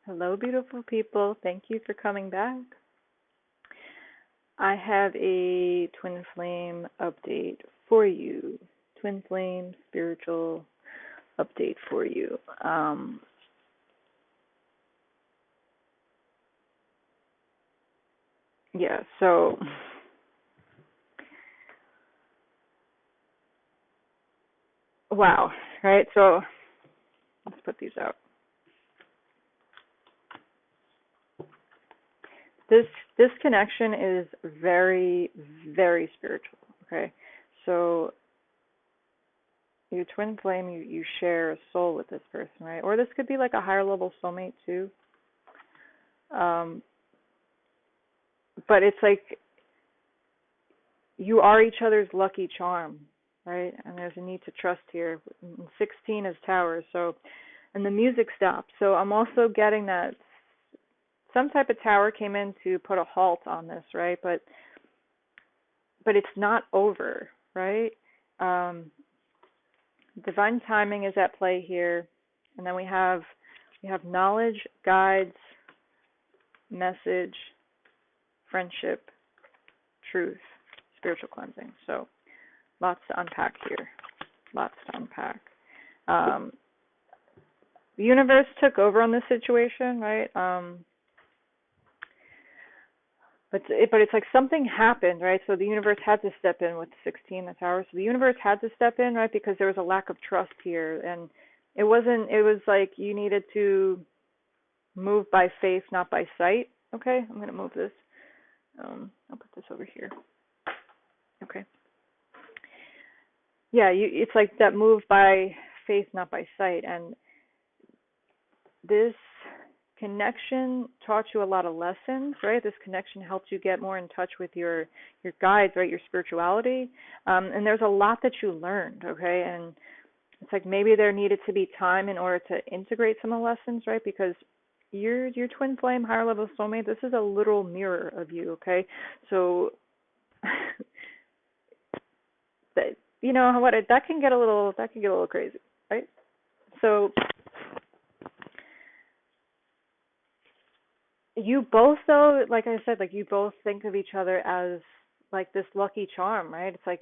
Hello, beautiful people. Thank you for coming back. I have a twin flame update for you. Twin flame spiritual update for you. Yeah, so wow, right? So let's put these out. This this connection is very, very spiritual, okay? So your twin flame, you share a soul with this person, right? Or this could be like a higher level soulmate too. Um, but it's like you are each other's lucky charm, right? And there's a need to trust here. 16 is towers, so, and the music stopped. So I'm also getting that some type of tower came in to put a halt on this, right? But it's not over, right? Um, divine timing is at play here, and then we have knowledge, guides, message, friendship, truth, spiritual cleansing. So lots to unpack here. Lots to unpack. Um, the universe took over on this situation, right? But it's like something happened, right? So the universe had to step in with 16 the tower. So the universe had to step in, right? Because there was a lack of trust here, and it wasn't. It was like you needed to move by faith, not by sight. Okay, I'm gonna move this. I'll put this over here. Okay. Yeah, it's like that move by faith, not by sight, and this connection taught you a lot of lessons, right? This connection helped you get more in touch with your guides, right? Your spirituality, and there's a lot that you learned, okay? And it's like maybe there needed to be time in order to integrate some of the lessons, right? Because your twin flame, higher level soulmate, this is a literal mirror of you, okay? So that what that can get a little crazy, right? So you both, though, like I said, like you both think of each other as like this lucky charm, right? It's like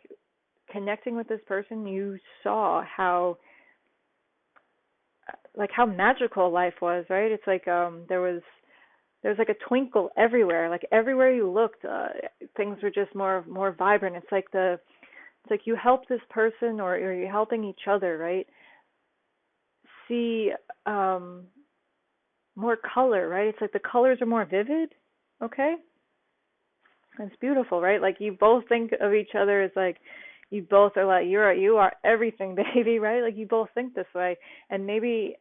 connecting with this person, you saw how magical life was, right? It's like there was like a twinkle everywhere, like everywhere you looked, things were just more vibrant. It's like you help this person, or you're helping each other, right? See more color, right? It's like the colors are more vivid, okay? It's beautiful, right? Like you both think of each other as like you both are like you are everything, baby, right? Like you both think this way, and maybe,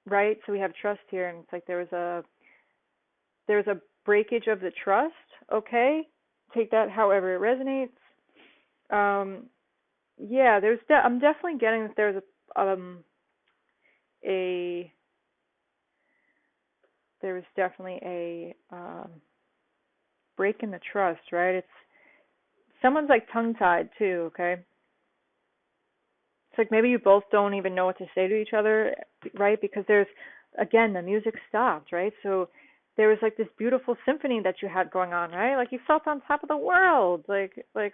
right? So we have trust here, and it's like there's a breakage of the trust. Okay, take that however it resonates. Um, yeah, I'm definitely getting that a there's definitely a break in the trust, right? It's someone's like tongue tied too. Okay, it's like maybe you both don't even know what to say to each other, right? Because there's, again, the music stopped, right? So there was like this beautiful symphony that you had going on, right? Like you felt on top of the world, like you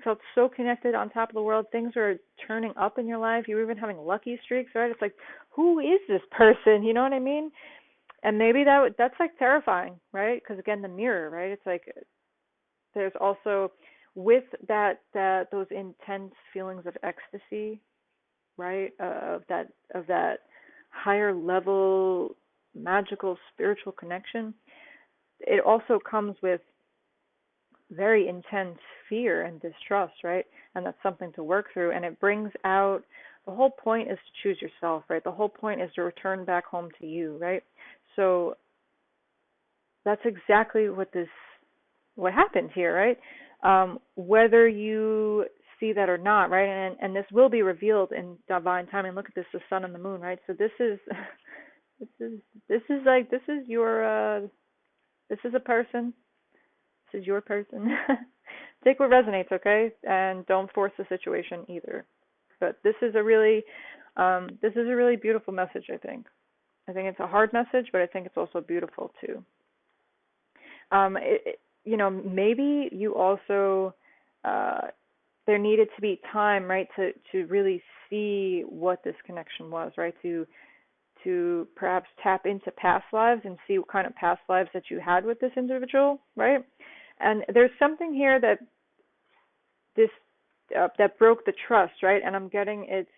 felt so connected on top of the world. Things were turning up in your life. You were even having lucky streaks, right? It's like, who is this person? You know what I mean? And maybe that's like terrifying, right? Because again, the mirror, right? It's like there's also with that those intense feelings of ecstasy, right? Of that higher level magical spiritual connection. It also comes with very intense fear and distrust, right? And that's something to work through. And it brings out, the whole point is to choose yourself, right? The whole point is to return back home to you, right? So that's exactly what happened here, right? Whether you see that or not, right? And this will be revealed in divine timing. Look at this, the sun and the moon, right? So this is this is this is your this is a person. This is your person. Take what resonates, okay? And don't force the situation either. But this is a really beautiful message, I think. I think it's a hard message, but I think it's also beautiful too. Maybe you also, uh, there needed to be time, right, to really see what this connection was, right, to perhaps tap into past lives and see what kind of past lives that you had with this individual, right? And there's something here this that broke the trust, right? And I'm getting it's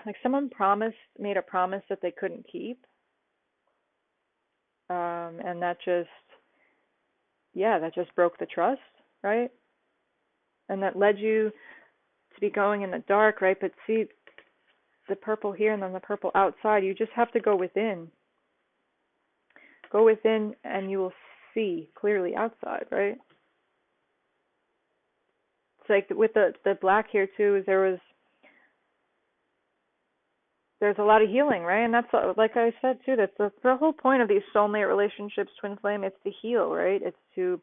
like someone made a promise that they couldn't keep, and that just broke the trust, right? And that led you to be going in the dark, right? But see the purple here and then the purple outside. You just have to go within. Go within, and you will see clearly outside, right? It's like with the black here too. There's a lot of healing, right? And that's like I said too. That's the whole point of these soulmate relationships, twin flame. It's to heal, right? It's to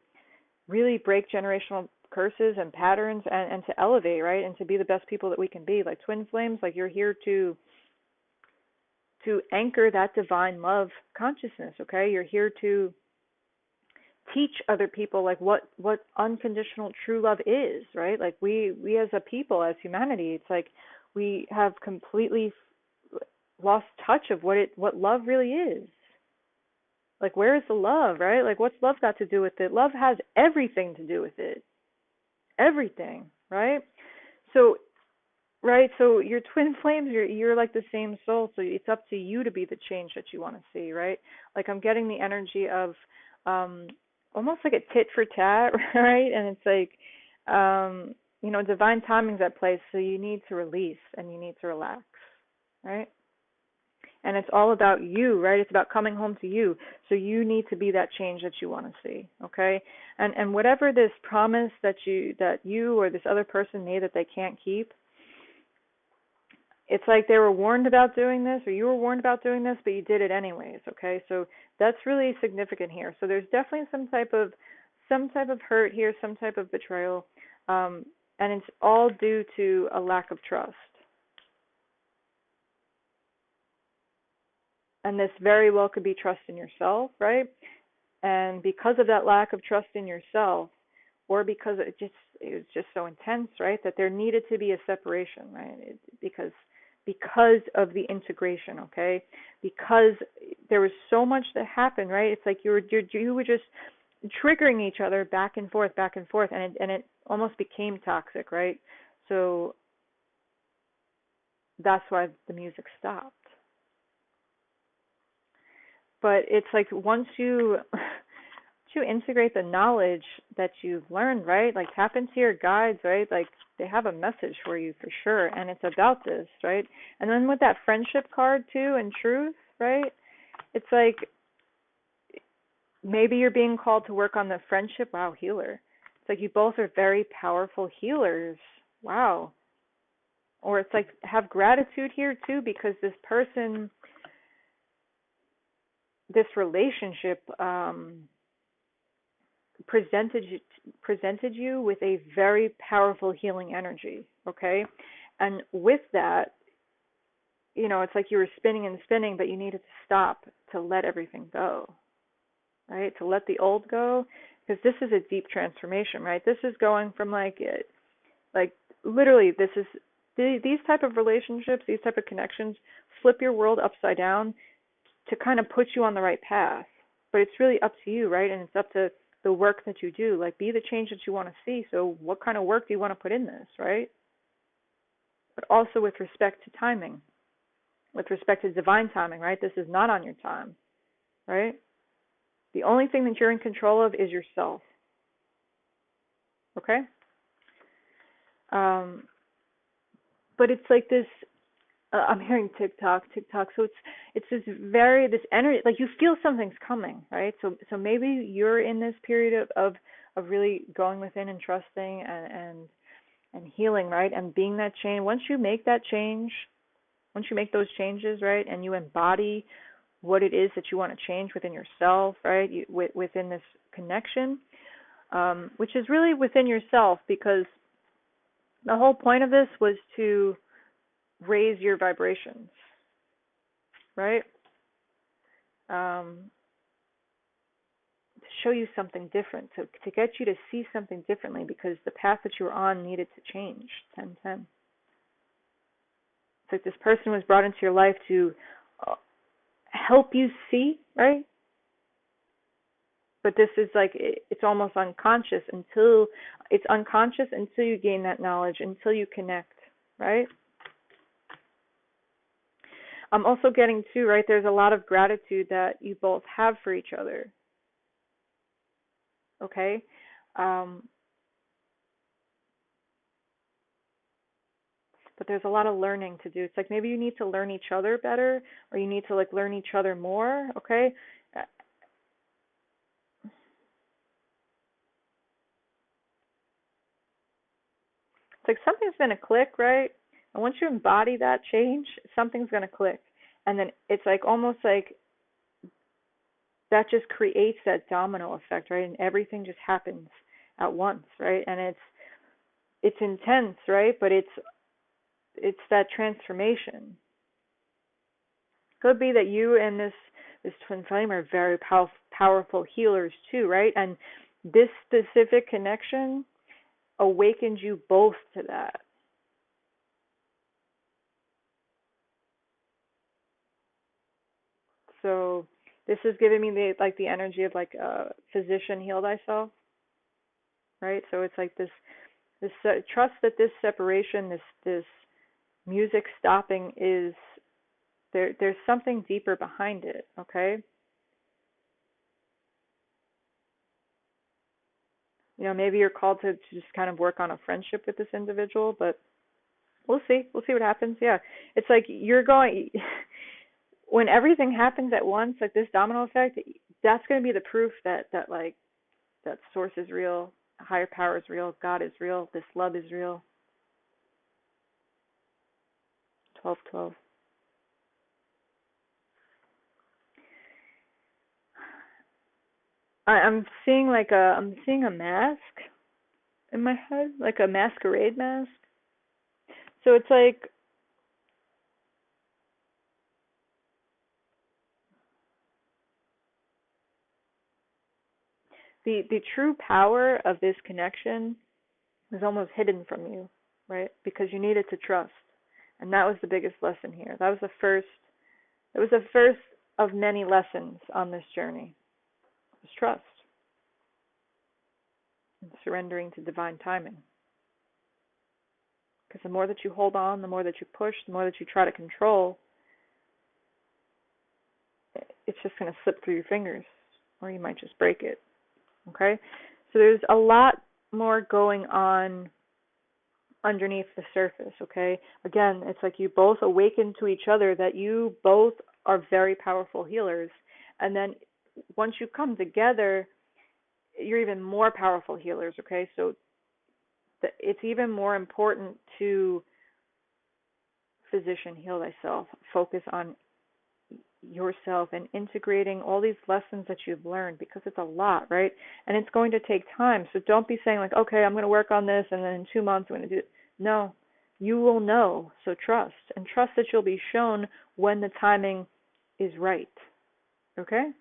really break generational curses and patterns, and to elevate, right? And to be the best people that we can be. Like twin flames, like you're here to anchor that divine love consciousness, okay? You're here to teach other people like what unconditional true love is, right? Like we as a people, as humanity, it's like we have completely lost touch of what love really is. Like, where is the love, right? Like, what's love got to do with it? Love has everything to do with it. Everything, right? So, right, so your twin flames, you're like the same soul, so it's up to you to be the change that you want to see, right? Like, I'm getting the energy of almost like a tit for tat, right? And it's like divine timing's at play, so you need to release and you need to relax, right? And it's all about you, right? It's about coming home to you. So you need to be that change that you want to see, okay? And whatever this promise that you or this other person made that they can't keep, it's like they were warned about doing this, or you were warned about doing this, but you did it anyways, okay? So that's really significant here. So there's definitely some type of hurt here, some type of betrayal, and it's all due to a lack of trust. And this very well could be trust in yourself, right? And because of that lack of trust in yourself, or because it was just so intense, right, that there needed to be a separation, right? Because of the integration, okay? Because there was so much that happened, right? It's like you were just triggering each other back and forth, and it almost became toxic, right? So that's why the music stopped. But it's like once you integrate the knowledge that you've learned, right? Like tap into your guides, right? Like they have a message for you for sure, and it's about this, right? And then with that friendship card too, and truth, right? It's like maybe you're being called to work on the friendship. Wow, healer. It's like you both are very powerful healers. Wow. Or it's like have gratitude here too, because this person, this relationship presented you with a very powerful healing energy, okay? And with that, it's like you were spinning and spinning, but you needed to stop to let everything go, right? To let the old go, because this is a deep transformation, right? This is going from like literally, this is these type of relationships, these type of connections flip your world upside down to kind of put you on the right path. But it's really up to you, right? And it's up to the work that you do. Like, be the change that you want to see. So what kind of work do you want to put in this, right? But also with respect to timing, with respect to divine timing, right? This is not on your time, right? The only thing that you're in control of is yourself, okay? But it's like this, I'm hearing TikTok. So it's this energy, like you feel something's coming, right? So maybe you're in this period of really going within and trusting and healing, right? And being that change. Once you make that change, once you make those changes, right, and you embody what it is that you want to change within yourself, right, within this connection, which is really within yourself, because the whole point of this was to raise your vibrations, right? To show you something different, to get you to see something differently, because the path that you were on needed to change. 10-10. It's like this person was brought into your life to help you see, right? But this is like, it's almost unconscious until you gain that knowledge, until you connect, right? I'm also getting too, right, there's a lot of gratitude that you both have for each other. Okay? But there's a lot of learning to do. It's like maybe you need to learn each other better, or you need to like learn each other more, okay? It's like something's going to click, right? And once you embody that change, something's going to click. And then it's like almost like that just creates that domino effect, right? And everything just happens at once, right? And it's intense, right? But it's that transformation. Could be that you and this twin flame are very powerful healers too, right? And this specific connection awakened you both to that. So this is giving me the energy of like a physician healed thyself, right? So it's like this trust that this separation, this music stopping is there's something deeper behind it, okay? Maybe you're called to just kind of work on a friendship with this individual, but we'll see. We'll see what happens. Yeah. It's like you're going when everything happens at once, like this domino effect, that's going to be the proof that like that source is real, higher power is real, God is real, this love is real. 12-12. I'm seeing a mask in my head, like a masquerade mask. So it's like the true power of this connection is almost hidden from you, right? Because you needed to trust. And that was the biggest lesson here. That was the first of many lessons on this journey. Was trust and surrendering to divine timing. Because the more that you hold on, the more that you push, the more that you try to control, it's just going to slip through your fingers, or you might just break it. Okay? So there's a lot more going on underneath the surface, okay? Again, it's like you both awaken to each other that you both are very powerful healers. And then once you come together, you're even more powerful healers, okay? So it's even more important to physician heal thyself, focus on yourself and integrating all these lessons that you've learned, because it's a lot, right? And it's going to take time. So don't be saying like, okay, I'm going to work on this and then in 2 months I'm going to do it. No, you will know. So trust, and trust that you'll be shown when the timing is right. Okay?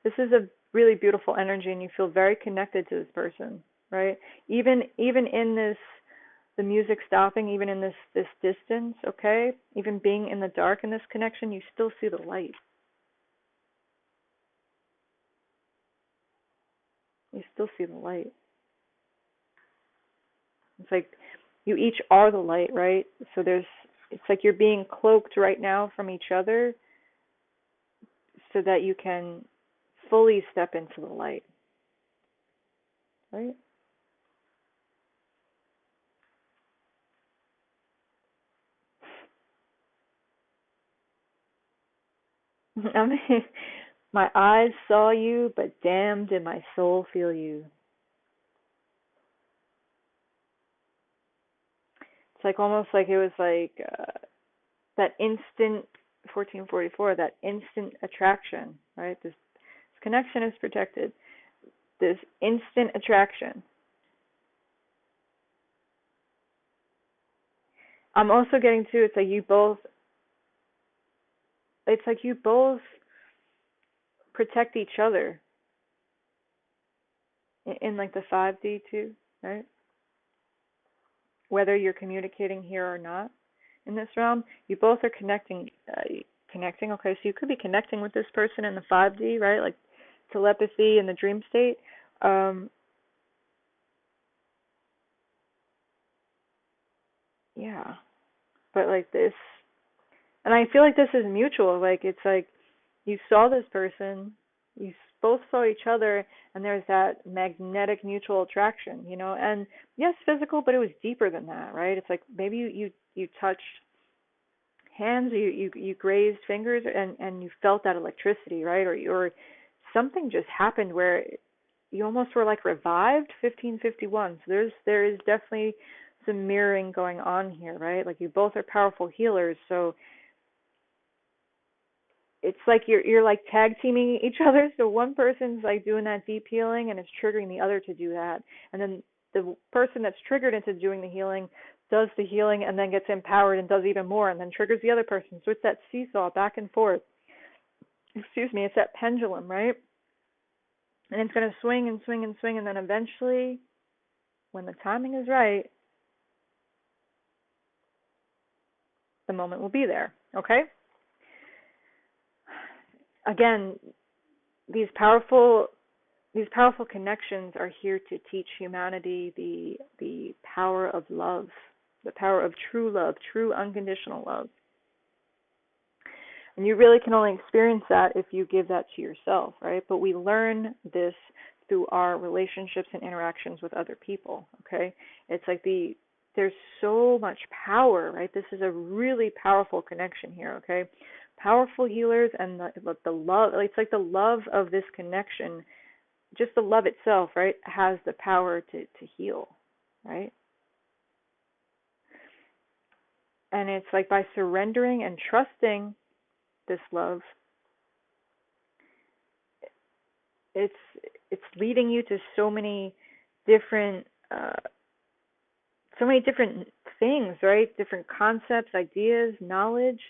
This is a really beautiful energy, and you feel very connected to this person, right? Even in this, the music stopping, even in this distance, okay? Even being in the dark in this connection, you still see the light. You still see the light. It's like you each are the light, right? So it's like you're being cloaked right now from each other so that you can fully step into the light, right? I mean, my eyes saw you, but damn, did my soul feel you. It's like almost like it was like that instant 1444, that instant attraction, right? This connection is protected. This instant attraction. I'm also getting to, it's like you both it's like you both protect each other in like the 5D too, right? Whether you're communicating here or not in this realm, you both are connecting. Okay, so you could be connecting with this person in the 5D, right? Like telepathy in the dream state. Um, yeah, but like this, and I feel like this is mutual. Like it's like you saw this person, you both saw each other, and there's that magnetic mutual attraction, And yes, physical, but it was deeper than that, right? It's like maybe you touched hands, you grazed fingers, and you felt that electricity, right? Or something just happened where you almost were like revived. 1551. So there is definitely some mirroring going on here, right? Like you both are powerful healers, so it's like you're like tag teaming each other. So one person's like doing that deep healing and it's triggering the other to do that, and then the person that's triggered into doing the healing does the healing and then gets empowered and does even more and then triggers the other person. So it's that seesaw back and forth. Excuse me, it's that pendulum, right? And it's going to swing and swing and swing, and then eventually, when the timing is right, the moment will be there. Okay? Again, these powerful connections are here to teach humanity the power of love, the power of true love, true unconditional love. And you really can only experience that if you give that to yourself, right? But we learn this through our relationships and interactions with other people, okay? It's like there's so much power, right? This is a really powerful connection here, okay? Powerful healers and the love, it's like the love of this connection, just the love itself, right, has the power to heal, right? And it's like by surrendering and trusting this love, it's leading you to so many different things, right? Different concepts, ideas, knowledge.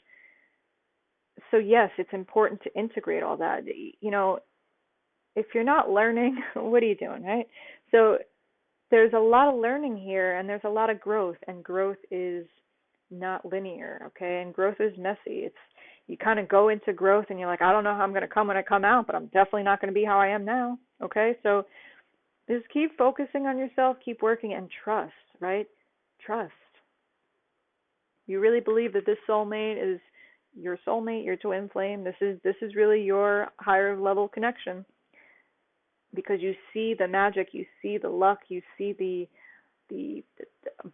So yes, it's important to integrate all that. If you're not learning, what are you doing, right? So there's a lot of learning here, and there's a lot of growth, and growth is not linear, okay? And growth is messy. You kind of go into growth and you're like, I don't know how I'm going to come when I come out, but I'm definitely not going to be how I am now, okay? So just keep focusing on yourself, keep working, and trust, right? Trust. You really believe that this soulmate is your soulmate, your twin flame. This is really your higher level connection, because you see the magic, you see the luck, you see the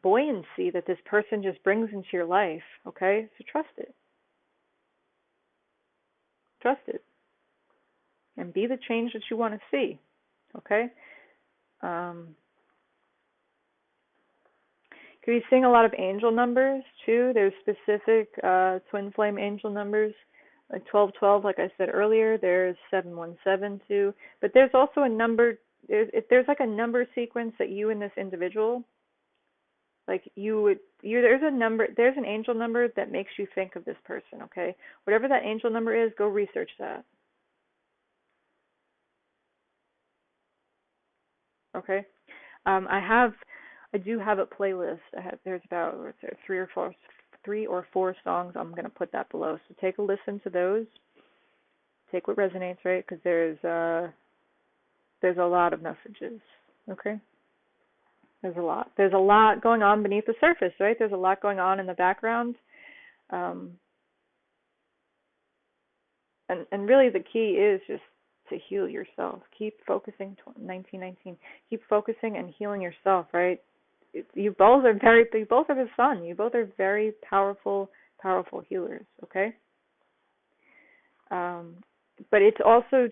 buoyancy that this person just brings into your life, okay? So trust it. Trust it. And be the change that you want to see, okay? Could be seeing a lot of angel numbers too. There's specific twin flame angel numbers, like 1212, like I said earlier. There's 717 too. But there's also a number. There's like a number sequence that you and this individual, like there's a number. There's an angel number that makes you think of this person. Okay, whatever that angel number is, go research that. Okay, I do have a playlist. There's about three or four songs. I'm gonna put that below. So take a listen to those. Take what resonates, right? Because there's a lot of messages. Okay, there's a lot. There's a lot going on beneath the surface, right? There's a lot going on in the background. Um, and really the key is just to heal yourself. Keep focusing. 1919. Keep focusing and healing yourself, right? You both are the sun. You both are very powerful healers. Okay. But it's also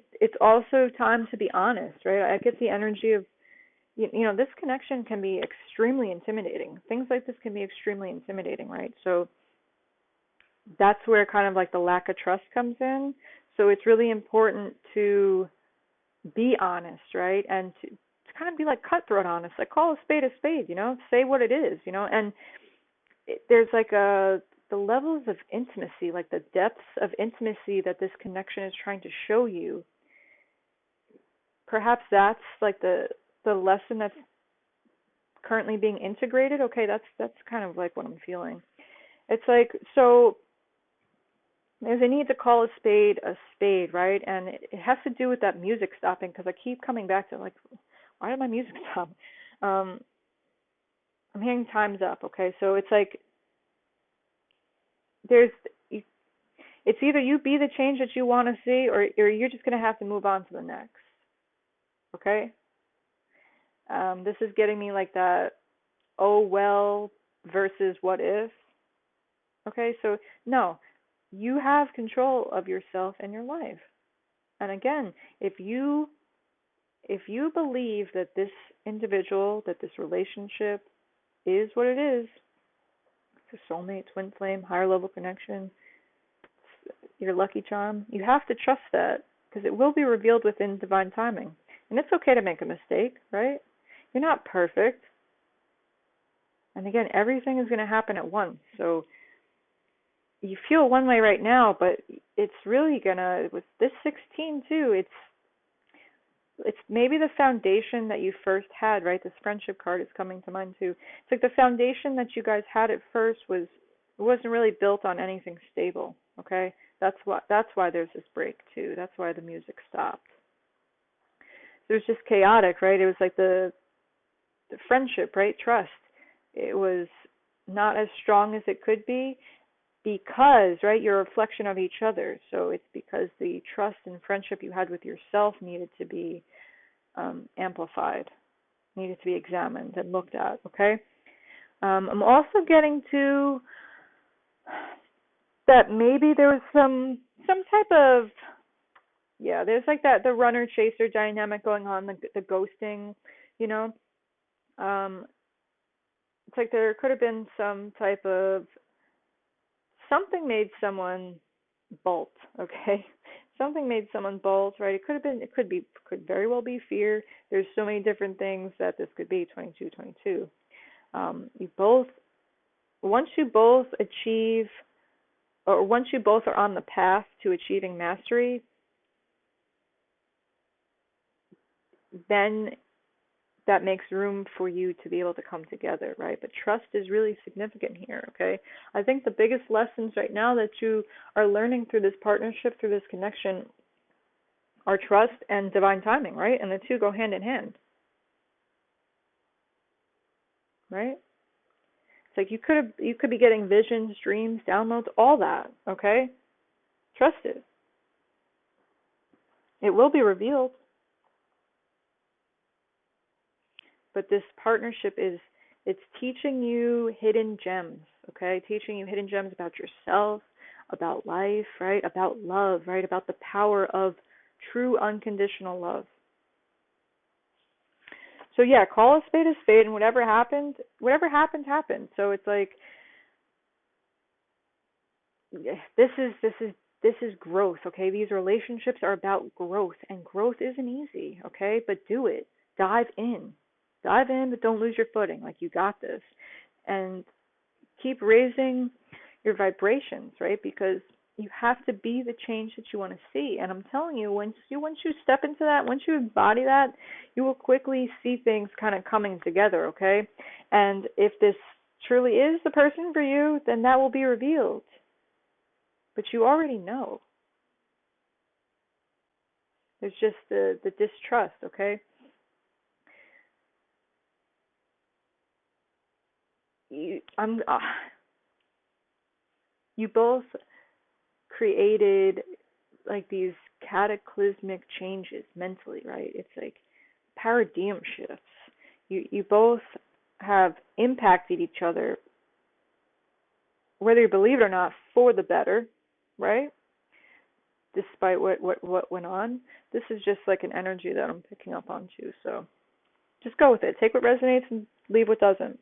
time to be honest, right? I get the energy of, this connection can be extremely intimidating. Things like this can be extremely intimidating, right? So that's where kind of like the lack of trust comes in. So it's really important to be honest, right? And to kind of be like cutthroat honest, like call a spade, say what it is, and there's like the the levels of intimacy, like the depths of intimacy that this connection is trying to show you, perhaps that's like the lesson that's currently being integrated. Okay, that's kind of like what I'm feeling. It's like, so there's a need to call a spade, right? And it has to do with that music stopping, because I keep coming back to like, why did my music stop? Um, I'm hearing time's up. Okay, so it's like there's it's either you be the change that you want to see, or you're just gonna have to move on to the next. Okay. This is getting me like that. Oh well versus what if. Okay, so no, you have control of yourself and your life. And again, if you believe that this individual, that this relationship is what it is, it's a soulmate, twin flame, higher level connection, your lucky charm, you have to trust that, because it will be revealed within divine timing. And it's okay to make a mistake, right? You're not perfect. And again, everything is going to happen at once. So you feel one way right now, but it's really going to, with this 16 too, it's maybe the foundation that you first had, right? This friendship card is coming to mind too. It's like the foundation that you guys had at first wasn't really built on anything stable, okay? That's why there's this break too. That's why the music stopped. It was just chaotic, right? It was like the friendship, right? Trust. It was not as strong as it could be because, right, you're a reflection of each other. So it's because the trust and friendship you had with yourself needed to be amplified, needed to be examined and looked at, okay? I'm also getting to that maybe there was some type of, yeah, there's like that, the runner chaser dynamic going on, the ghosting, you know. Um, it's like there could have been some type of, something made someone bolt, okay? Something made someone bolt, right? Could very well be fear. There's so many different things that this could be. 22. You both, once you both achieve, or once you both are on the path to achieving mastery, then that makes room for you to be able to come together, right? But trust is really significant here, okay? I think the biggest lessons right now that you are learning through this partnership, through this connection, are trust and divine timing, right? And the two go hand in hand, right? It's like you could be getting visions, dreams, downloads, all that, okay? Trust it. It will be revealed. But this partnership it's teaching you hidden gems, okay? Teaching you hidden gems about yourself, about life, right? About love, right? About the power of true unconditional love. So yeah, call a spade, and whatever happened, happened. So it's like, this is growth, okay? These relationships are about growth, and growth isn't easy, okay? But do it. Dive in. Dive in, but don't lose your footing. Like, you got this. And keep raising your vibrations, right? Because you have to be the change that you want to see. And I'm telling you, once you step into that, once you embody that, you will quickly see things kind of coming together, okay? And if this truly is the person for you, then that will be revealed. But you already know. There's just the distrust, okay? You both created like these cataclysmic changes mentally, right? It's like paradigm shifts. You both have impacted each other, whether you believe it or not, for the better, right? Despite what went on. This is just like an energy that I'm picking up on too. So just go with it. Take what resonates and leave what doesn't.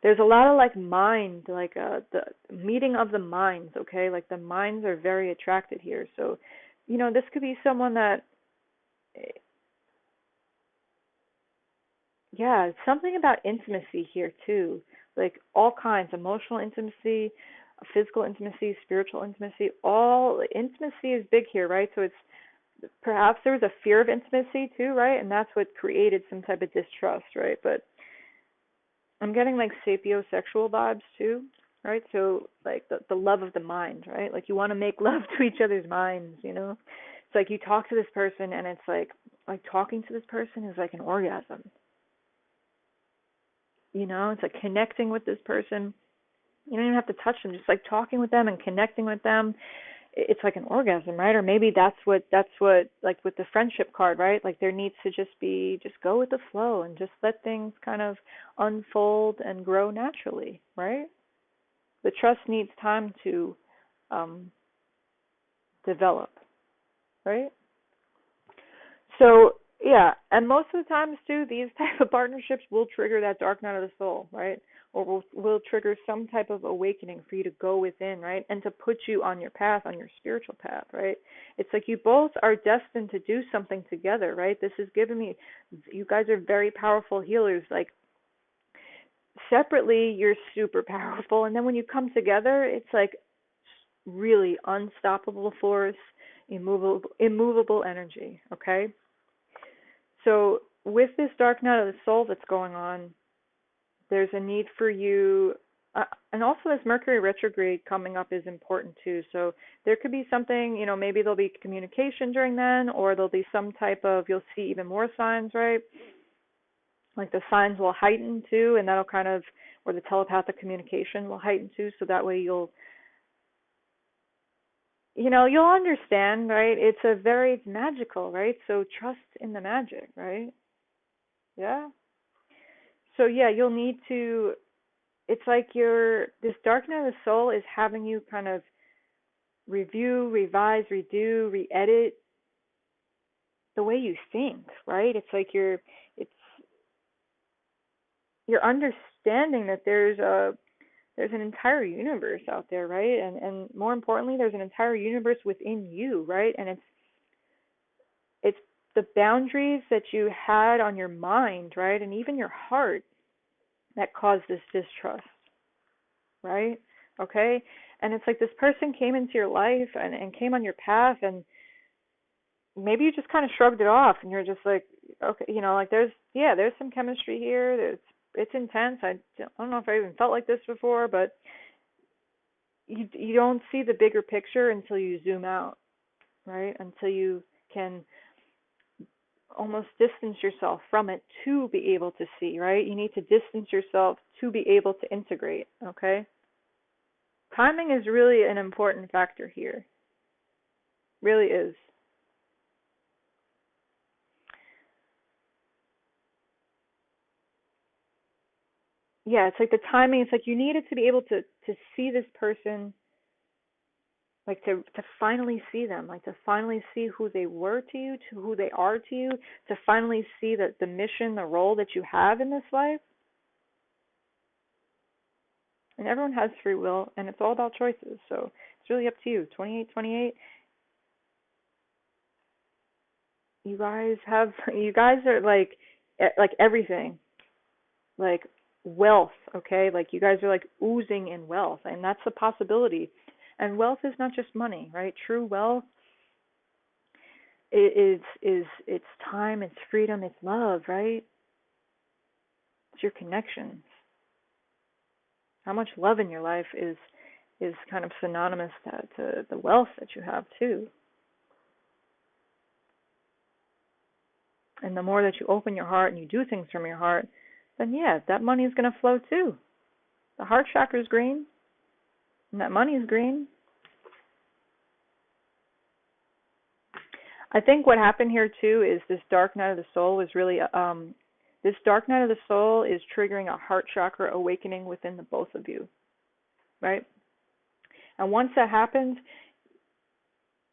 There's a lot of like mind, like the meeting of the minds, okay? Like the minds are very attracted here. So, this could be someone that, yeah, something about intimacy here too. Like all kinds, emotional intimacy, physical intimacy, spiritual intimacy. All intimacy is big here, right? So it's perhaps there was a fear of intimacy too, right? And that's what created some type of distrust, right? But I'm getting like sapiosexual vibes too, right? So like the love of the mind, right? Like you want to make love to each other's minds, you know? It's like you talk to this person and it's like talking to this person is like an orgasm. You know, it's like connecting with this person. You don't even have to touch them, just like talking with them and connecting with them. It's like an orgasm, right? Or maybe that's what like with the friendship card, right? Like there needs to just go with the flow and just let things kind of unfold and grow naturally, right? The trust needs time to um develop, right? So yeah, and most of the times too, these type of partnerships will trigger that dark night of the soul, right? Or will trigger some type of awakening for you to go within, right? And to put you on your path, on your spiritual path, right? It's like you both are destined to do something together, right? This is giving me, you guys are very powerful healers. Like separately, you're super powerful, and then when you come together, it's like really unstoppable force, immovable energy. Okay, so with this dark night of the soul that's going on, there's a need for you, and also this Mercury retrograde coming up is important too. So there could be something, maybe there'll be communication during then, or there'll be some type of, you'll see even more signs, right? Like the signs will heighten too, and that'll kind of, or the telepathic communication will heighten too, so that way you'll understand, right? It's magical, right? So trust in the magic, right? Yeah. So yeah, you'll need to, it's like this dark night of the soul is having you kind of review, revise, redo, re-edit the way you think, right? It's like it's you're understanding that there's an entire universe out there, right? And more importantly, there's an entire universe within you, right? And it's the boundaries that you had on your mind, right? And even your heart that caused this distrust, right? Okay? And it's like this person came into your life and came on your path, and maybe you just kind of shrugged it off and you're just like, okay, like there's some chemistry here. It's intense. I don't know if I even felt like this before, but you don't see the bigger picture until you zoom out, right? Until you can almost distance yourself from it to be able to see, right? You need to distance yourself to be able to integrate, okay? Timing is really an important factor here. Really is. Yeah, it's like the timing, it's like you needed to be able to see this person, like to finally see them, like to finally see who they were to you, to who they are to you, to finally see that the mission, the role that you have in this life. And everyone has free will, and it's all about choices. So it's really up to you. 28, you guys are like everything, like wealth, okay? Like you guys are like oozing in wealth, and that's a possibility. And wealth is not just money, right? True wealth is it's time, it's freedom, it's love, right? It's your connections. How much love in your life is kind of synonymous to the wealth that you have too. And the more that you open your heart and you do things from your heart, then yeah, that money is going to flow too. The heart chakra is green, and that money is green. I think what happened here too is this dark night of the soul is really this dark night of the soul is triggering a heart chakra awakening within the both of you, right? And once that happens,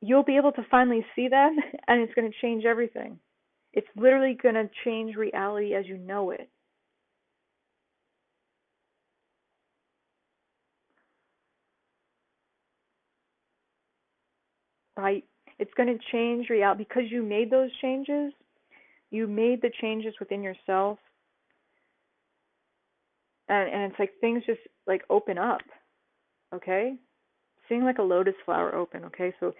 you'll be able to finally see that, and it's going to change everything. It's literally going to change reality as you know it. Right? It's going to change reality because you made those changes. You made the changes within yourself, and it's like things just like open up. okay? Seeing like a lotus flower open, okay? So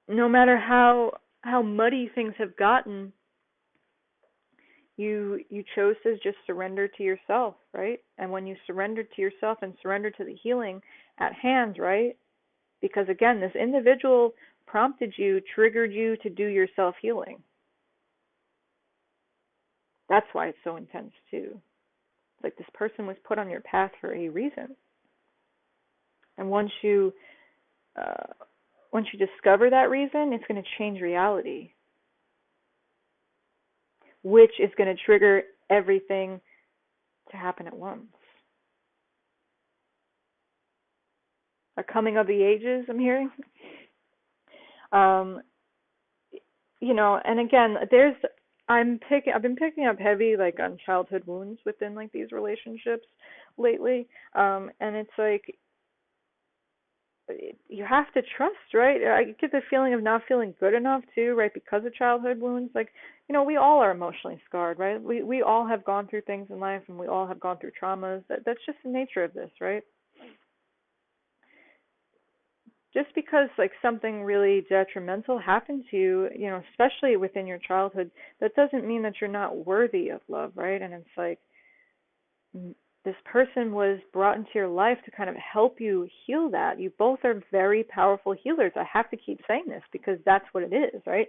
no matter how muddy things have gotten, you chose to just surrender to yourself, right? And when you surrender to yourself and surrender to the healing at hand, right? Because again, this individual prompted you, triggered you to do your self-healing. That's why it's so intense too. Like this person was put on your path for a reason. And uh, once you discover that reason, it's going to change reality, which is going to trigger everything to happen at once. A coming of the ages, I'm hearing. Um, and again, I've been picking up heavy like on childhood wounds within like these relationships lately. And it's like you have to trust, right? I get the feeling of not feeling good enough too, right? Because of childhood wounds. Like, we all are emotionally scarred, right? We all have gone through things in life, and we all have gone through traumas. That's just the nature of this, right? Just because like something really detrimental happened to you, especially within your childhood, that doesn't mean that you're not worthy of love, right? And it's like this person was brought into your life to kind of help you heal that. You both are very powerful healers. I have to keep saying this because that's what it is, right?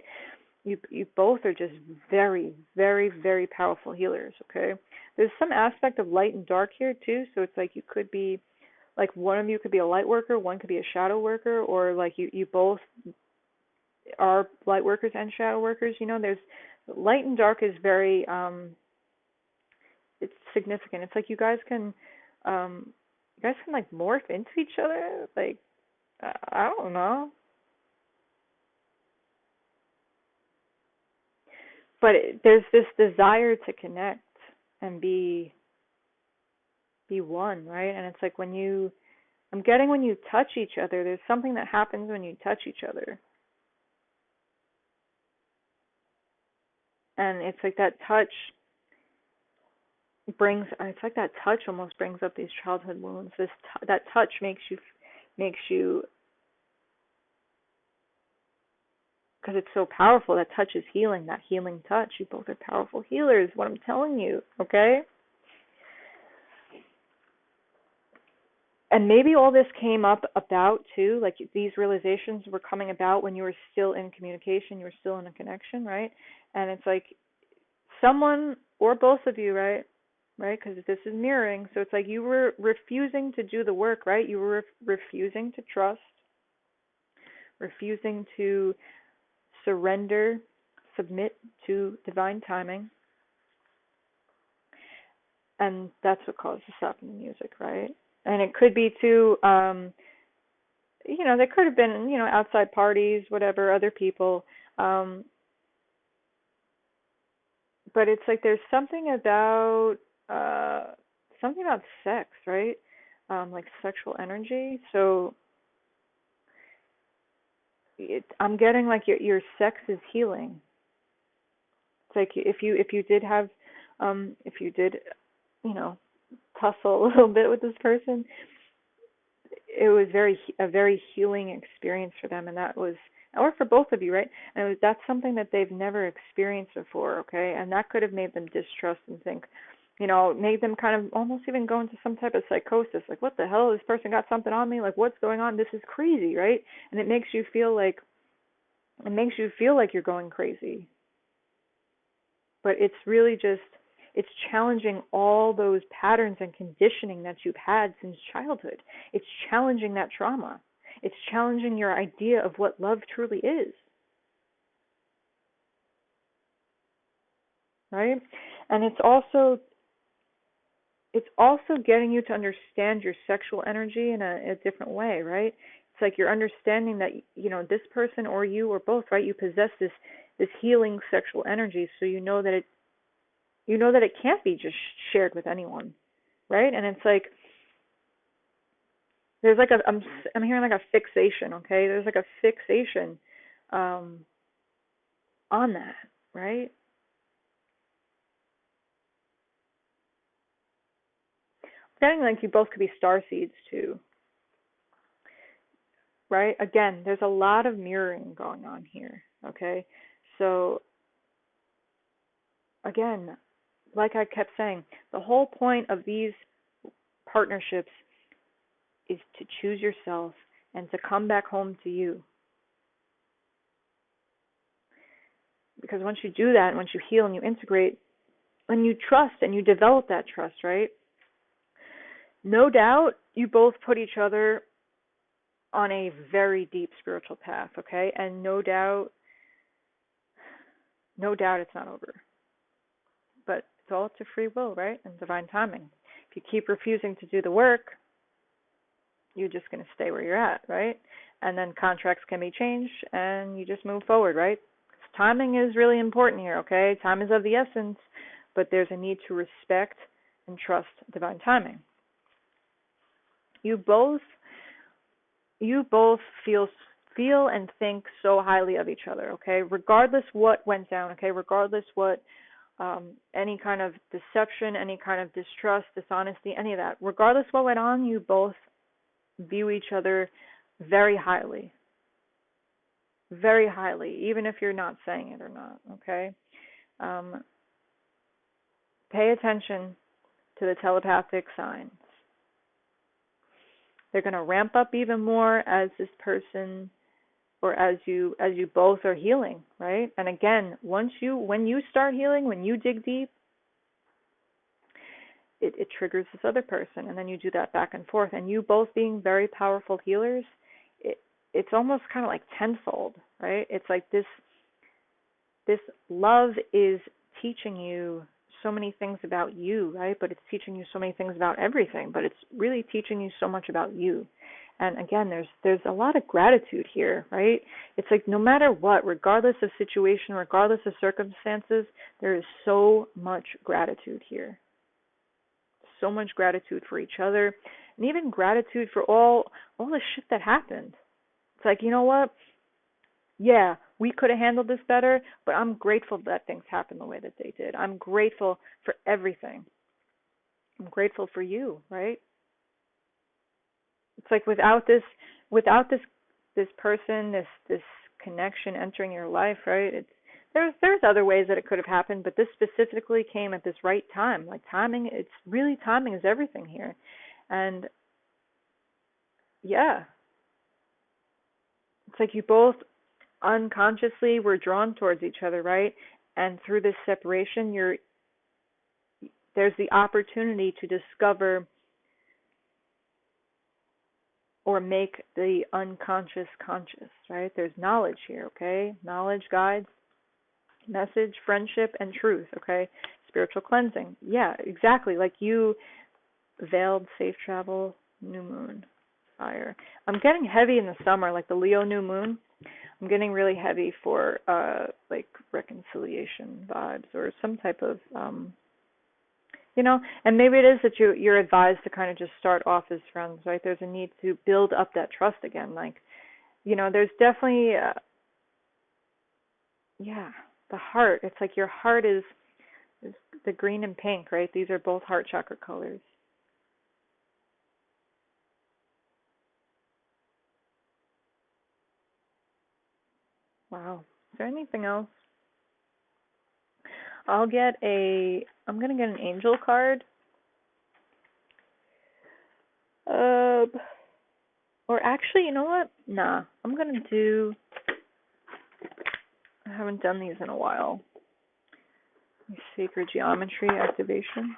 You both are just very, very, very powerful healers, okay? There's some aspect of light and dark here too, so it's like you could be like one of you could be a light worker, one could be a shadow worker, or like you both are light workers and shadow workers. There's light and dark is very it's significant. It's like you guys can like morph into each other. Like I don't know, but there's this desire to connect and be one, right? And it's like I'm getting when you touch each other, there's something that happens when you touch each other. And it's like that touch it's like that touch almost brings up these childhood wounds. That touch makes you because it's so powerful. That touch is healing, that healing touch. You both are powerful healers, what I'm telling you, okay? And maybe all this came up about too, like these realizations were coming about when you were still in communication, you were still in a connection, right? And it's like someone or both of you, right? Right? Because this is mirroring. So it's like you were refusing to do the work, right? You were refusing to trust, refusing to surrender, submit to divine timing. And that's what caused the stop in the music, right? And it could be too, there could have been, outside parties, whatever, other people. But it's like there's uh, something about sex, right? Like sexual energy. So I'm getting like your sex is healing. It's like if you did have, if you did, you know, tussle a little bit with this person, it was a very healing experience for them, and that was, or for both of you, right? And that's something that they've never experienced before, okay? And that could have made them distrust and think, made them kind of almost even go into some type of psychosis, like, what the hell? This person got something on me? Like, what's going on? This is crazy, right? And it makes you feel like you're going crazy. But it's really just, it's challenging all those patterns and conditioning that you've had since childhood. It's challenging that trauma. It's challenging your idea of what love truly is, right? And it's also getting you to understand your sexual energy in a different way, right? It's like you're understanding that this person or you or both, right? You possess this healing sexual energy, so you know that it can't be just shared with anyone, right? And it's like there's like I'm hearing like a fixation, okay? There's like a fixation um on that, right? Getting like you both could be star seeds too, right? Again, there's a lot of mirroring going on here, okay? So again, like I kept saying, the whole point of these partnerships is to choose yourself and to come back home to you. Because once you do that, once you heal and you integrate, and you trust and you develop that trust, right? No doubt you both put each other on a very deep spiritual path, okay? And no doubt it's not over. But it's all up to free will, right? And divine timing. If you keep refusing to do the work, you're just going to stay where you're at, right? And then contracts can be changed and you just move forward, right? Timing is really important here, okay? Time is of the essence, but there's a need to respect and trust divine timing. You both feel and think so highly of each other, okay? Regardless what went down, okay? Regardless what any kind of deception, any kind of distrust, dishonesty, any of that. Regardless what went on, you both view each other very highly. Very highly, even if you're not saying it or not, okay? Pay attention to the telepathic signs. They're going to ramp up even more as this person or as you both are healing, right? And again, when you start healing, when you dig deep, it triggers this other person, and then you do that back and forth. And you both being very powerful healers, it's almost kind of like tenfold, right? It's like this love is teaching you so many things about you, right? But it's teaching you so many things about everything, but it's really teaching you so much about you. And again, there's a lot of gratitude here, right? It's like no matter what, regardless of situation, regardless of circumstances, there is so much gratitude here. So much gratitude for each other, and even gratitude for all the shit that happened. It's like, you know what? Yeah, we could have handled this better, but I'm grateful that things happened the way that they did. I'm grateful for everything. I'm grateful for you, right? It's like without this person, this connection entering your life, right? There's other ways that it could have happened, but this specifically came at this right time. Like timing, timing is everything here. And yeah, it's like you both unconsciously were drawn towards each other, right? And through this separation, there's the opportunity to discover or make the unconscious conscious, right? There's knowledge here, okay? Knowledge guides, message, friendship, and truth, okay? Spiritual cleansing. Yeah, exactly. Like you, veiled, safe travel, new moon, fire. I'm getting heavy in the summer, like the Leo new moon. I'm getting really heavy for like reconciliation vibes or some type of and maybe it is that you're advised to kind of just start off as friends, right? There's a need to build up that trust again. Like, there's definitely the heart. It's like your heart is the green and pink, right? These are both heart chakra colors. Wow. Is there anything else? I'm going to get an angel card. Or actually, you know what? Nah, I'm going to do, I haven't done these in a while. Sacred geometry activation.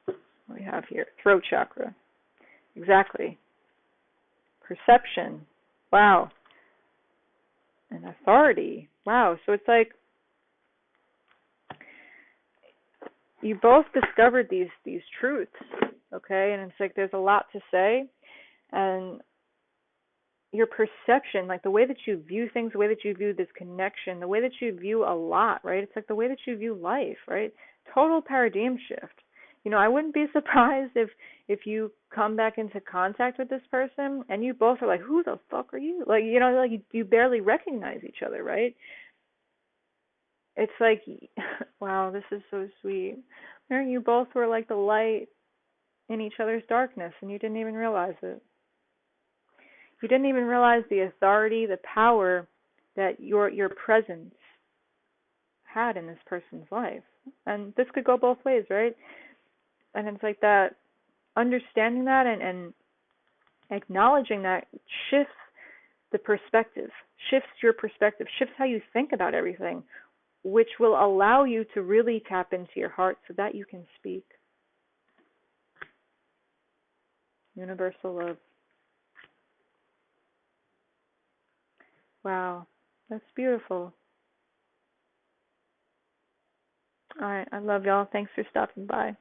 What do we have here? Throat chakra. Exactly. Perception. Wow. And authority. Wow. So it's like you both discovered these truths, okay? And it's like there's a lot to say, and your perception, like the way that you view things, the way that you view this connection, the way that you view a lot, right? It's like the way that you view life, right? Total paradigm shift. I wouldn't be surprised if you come back into contact with this person and you both are like, who the fuck are you? Like, like you barely recognize each other, right? It's like, wow, this is so sweet. Right? You both were like the light in each other's darkness, and you didn't even realize it. You didn't even realize the authority, the power that your presence had in this person's life. And this could go both ways, right? And it's like that, understanding that and acknowledging that shifts the perspective, shifts your perspective, shifts how you think about everything, which will allow you to really tap into your heart so that you can speak. Universal love. Wow, that's beautiful. All right, I love y'all. Thanks for stopping by.